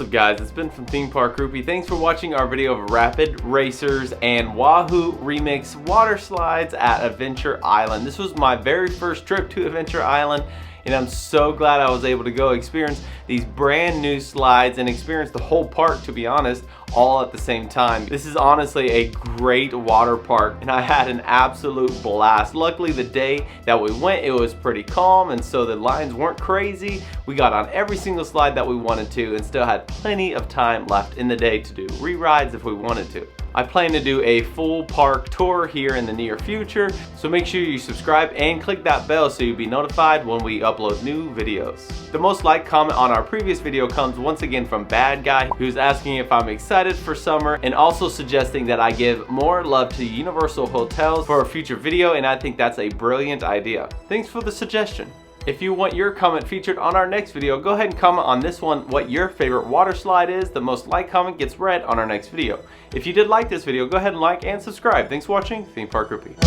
What's up guys, it's Ben from Theme Park Groupie. Thanks for watching our video of Rapid Racers and WAHOO Remix water slides at Adventure Island. This was my very first trip to Adventure Island and I'm so glad I was able to go experience these brand new slides and experience the whole park, to be honest, all at the same time. This is honestly a great water park and I had an absolute blast. Luckily the day that we went it was pretty calm and so the lines weren't crazy. We got on every single slide that we wanted to and still had plenty of time left in the day to do re-rides if we wanted to. I plan to do a full park tour here in the near future, so make sure you subscribe and click that bell so you'll be notified when we upload new videos. The most liked comment on our previous video comes once again from Bad Guy, who's asking if I'm excited for summer and also suggesting that I give more love to Universal Hotels for a future video, and I think that's a brilliant idea. Thanks for the suggestion. If you want your comment featured on our next video, go ahead and comment on this one what your favorite water slide is. The most liked comment gets read on our next video. If you did like this video, go ahead and like and subscribe. Thanks for watching Theme Park Groupie.